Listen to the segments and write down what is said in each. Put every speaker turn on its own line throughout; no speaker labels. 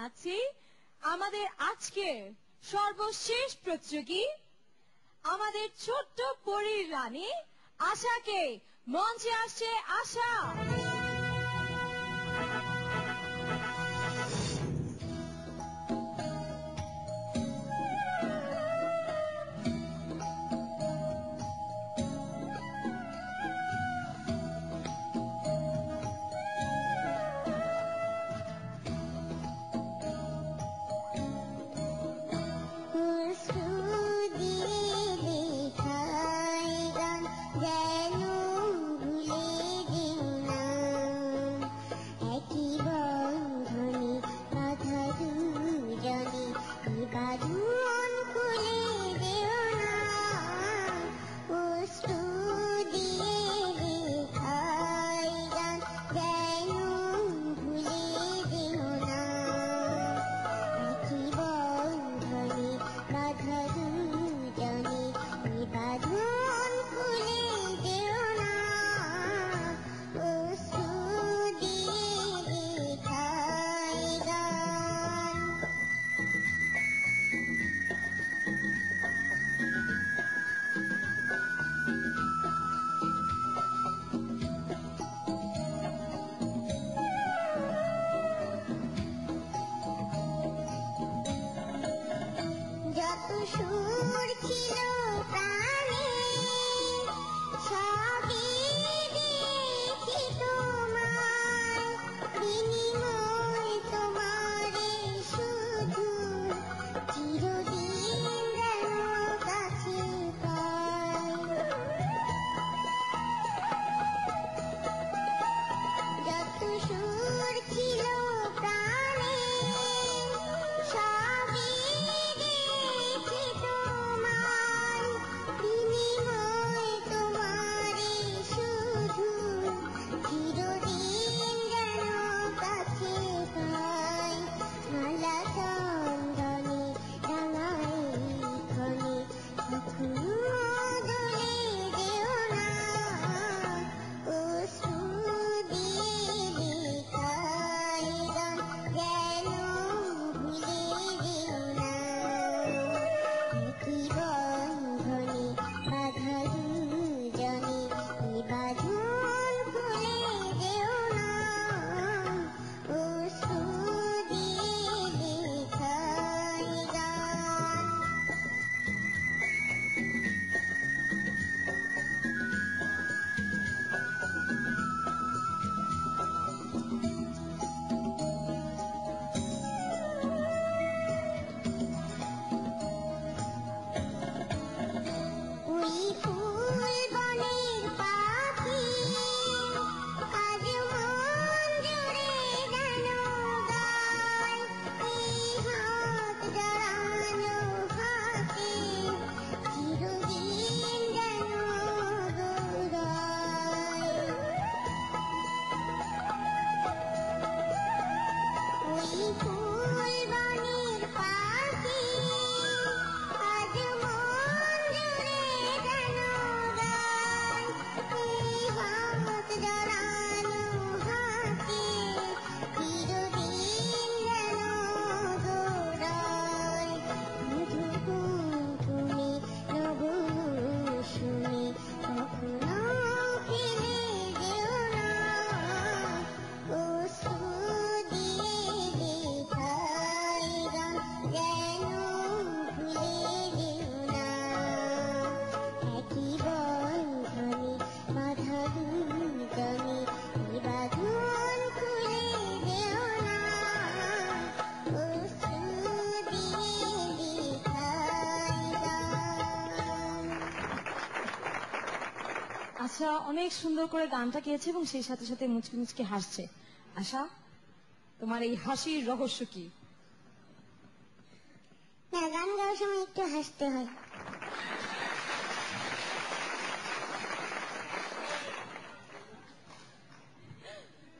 জানাচ্ছি আমাদের আজকের সর্বশেষ প্রতিযোগী আমাদের ছোট্ট পরীর রানী আশাকে। মঞ্চে আসছে আশা। আশা অনেক সুন্দর করে গানটা গেয়েছে এবং সেই সাথে সাথে মুচকি মুচকি হাসছে। আশা, তোমার এই হাসির রহস্য কি?
না, গান গাওয়ার সময় একটু হাসতে হয়।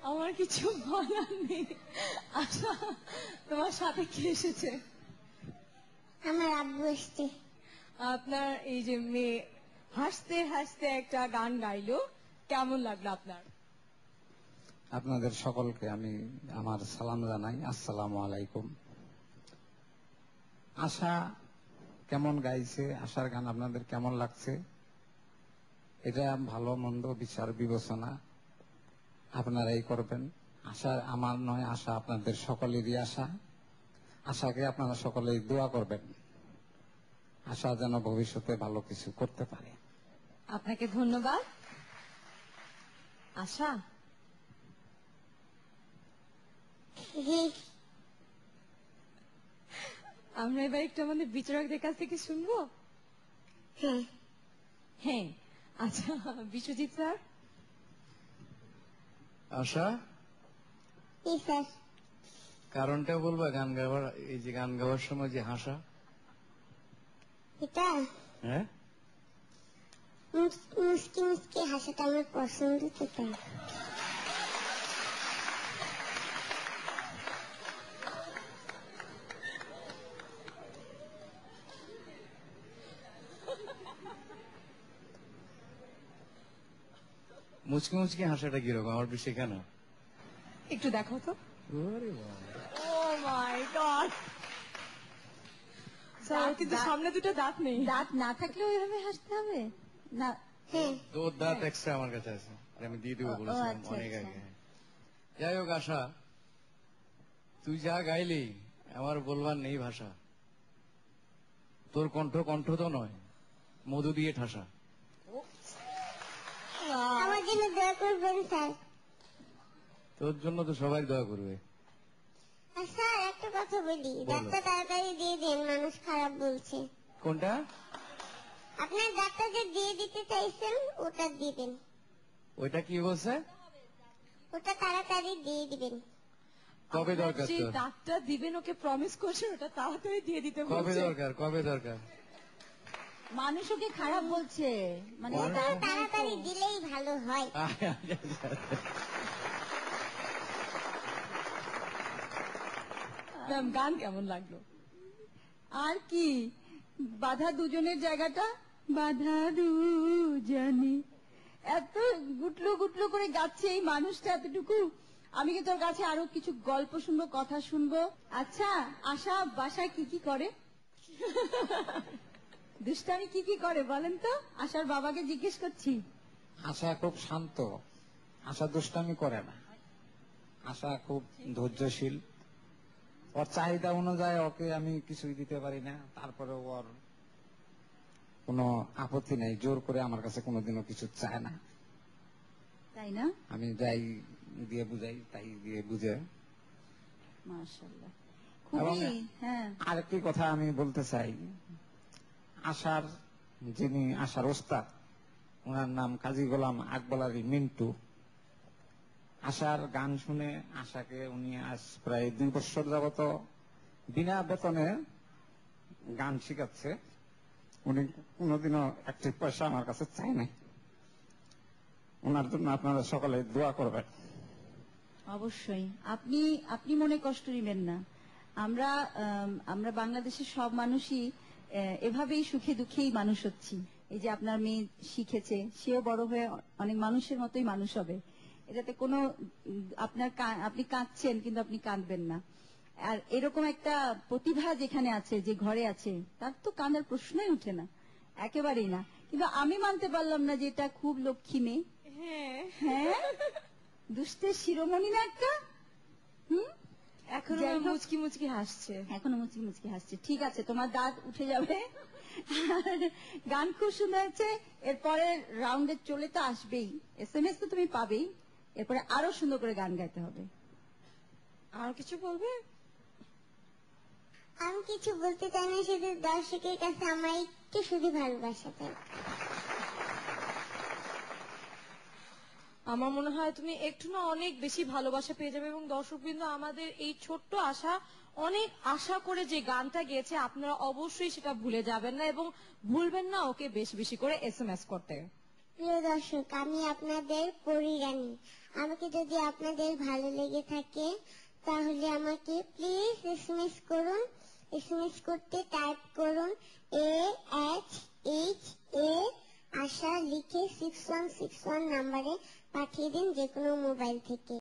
আমার কিছু বলার নেই। আশা, তোমার সাথে কে এসেছে?
আমার আব্বু এসছে।
আপনার এই যে মেয়ে হাসতে হাসতে একটা গান গাইলো, কেমন লাগলো আপনার?
আপনাদের সকলকে আমি আমার সালাম জানাই, আসসালামু আলাইকুম। আশা কেমন গাইছে, আশার গান আপনাদের কেমন লাগছে, এটা ভালো মন্দ বিচার বিবেচনা আপনারাই করবেন। আশা আমার নয়, আশা আপনাদের সকলেরই আশা। আশাকে আপনারা সকলেই দোয়া করবেন, আশা যেন ভবিষ্যতে ভালো কিছু করতে পারে।
আপনাকে ধন্যবাদ। আশা,
জি।
আমরা এবার একটু আমাদের বিচারকদের কাছ থেকে শুনবো।
হ্যাঁ।
হ্যাঁ, আচ্ছা বিশ্বজিৎ স্যার।
আশা,
জি স্যার।
কারণটা বলবা গান গাওয়ার, এই যে গান গাওয়ার সময় যে হাসা?
এটা
হ্যাঁ,
মুসকি মুসকি হাসাটা আমার পছন্দ তো তাই।
মুচকি মুচকি হাসাটা কিরকম আমার বেশি কেন?
একটু দেখো তো।
ওরে বাবা।
ও মাই গড, স্যার কিন্তু সামনে দুটো দাঁত নেই। দাঁত না থাকলে ওইভাবে হাসতে হবে না।
হ্যাঁ।
তোর দাঁত এক্সট্রা আমার কাছে আছে, আর আমি দিয়ে দেবো বলেছিলাম
আচ্ছা,
অনেক
আচ্ছা।
আগে। যাই হোক আশা, তুই যা গাইলি আমার বলবার নেই ভাষা। তোর কণ্ঠ কণ্ঠ তো নয়, মধু দিয়ে ঠাসা।
আমার জন্য দোয়া করবেন স্যার।
তোর জন্য তো সবাই দোয়া করবে।
আর স্যার একটা কথা বলি, দাঁতটা তাড়াতাড়ি দিয়ে দেন, মানুষ খারাপ বলছে।
কোনটা?
আপনার দাঁতটা যে দিয়ে দিতে চাইছেন ওটা দিবেন,
ওইটা কি বলছে?
ওটা তাড়াতাড়ি দিয়ে দিবেন।
কবে দরকার
যে
তোর?
দাঁতটা দিবেন ওকে প্রমিস করছেন, ওটা তাড়াতাড়ি দিয়ে দিতে
কবে
বলছে।
দরকার, কবে দরকার?
মানুষ ওকে খারাপ বলছে, মানে
ওটা তাড়াতাড়ি দিলেই ভালো হয়।
ম্যাম, গান কেমন লাগলো? আর কি বাধা দুজনের জায়গাটা, বাধা দুজনে এত গুটলো গুটলো করে গাচ্ছে এই মানুষটা এতটুকু। আমি কি তোর কাছে আরো কিছু গল্প শুনবো, কথা শুনবো। আচ্ছা আশা বাসায় কি কি করে? দুষ্টামি কি কি করে বলেন তো? আশার বাবাকে জিজ্ঞেস করছি।
আশা খুব শান্ত, আশা দুষ্টামি করে না, আশা খুব ধৈর্যশীল। ওর চাহিদা অনুযায়ী ওকে আমি কিছুই দিতে পারি না, তারপরে ওর কোনো আপত্তি নেই, জোর করে আমার কাছে কোনোদিনও কিছু চায় না।
তাই না?
আমি যাই দিয়ে বুঝাই তাই দিয়ে বুঝে।
মাশাআল্লাহ,
এবং
খুবই। হ্যাঁ,
আরেকটি কথা আমি বলতে চাই, আশার যিনি আশার ওস্তাদ, ওনার নাম কাজী গোলাম আকবর আলী মিন্টু। আশার গান শুনে আশাকে উনি আজ প্রায় 2 বছর যাবত বিনা বেতনে গান শিখাচ্ছে। উনি কোনোদিনও একটি পয়সা আমার কাছে চাই নাই। ওনার জন্য আপনারা সকলে দোয়া করবেন।
অবশ্যই। আপনি আপনি মনে কষ্ট নেবেন না। আমরা বাংলাদেশের সব মানুষই এভাবেই সুখে দুঃখেই মানুষ হচ্ছি। এই যে আপনার মেয়ে শিখেছে, সেও বড় হয়ে অনেক মানুষের মতোই মানুষ হবে। এটাতে কোনো আপনি কাঁদছেন কিন্তু আপনি কাঁদবেন না। আর এরকম একটা প্রতিভা যেখানে আছে, যে ঘরে আছে, তার তো কাঁদার প্রশ্নই উঠে না, একেবারেই না। কিন্তু আমি মানতে পারলাম না যে এটা খুব লক্ষ্মী মেয়ে। হ্যাঁ, দুষ্টের শিরোমণি না একটা। এখনো মুচকি মুচকি হাসছে, এখনো মুচকি মুচকি হাসছে। ঠিক আছে, তোমার দাঁত উঠে যাবে। গান খুব সুন্দর হয়েছে। এরপরে রাউন্ডে চলে তো আসবেই, SMS তো তুমি পাবেই। এরপরে আরো সুন্দর করে গান গাইতে হবে। আর কিছু বলবে?
আমি কিছু বলতে চাই না, শুধু দর্শকের কাছে আমার একটু শুধু ভালোবাসা চাই।
আমার মনে হয় তুমি একটু না অনেক বেশি ভালোবাসা পেয়ে যাবে, এবং দর্শকবৃন্দ আমাদের এই ছোট্ট আশা অনেক আশা করে যে গানটা গেয়েছে, আপনারা অবশ্যই সেটা ভুলে যাবেন না, এবং ভুলবেন না ওকে বেশি বেশি করে SMS করতে।
প্রিয় দর্শক, আমি আপনাদের পরিরানী। আমাকে যদি আপনাদের ভালো লেগে থাকে তাহলে আমাকে প্লিজ SMS করুন। SMS করতে টাইপ করুন AHA আশা লিখে 6161 নম্বরে পাঠিয়ে দিন, যে কোনো মোবাইল থেকে।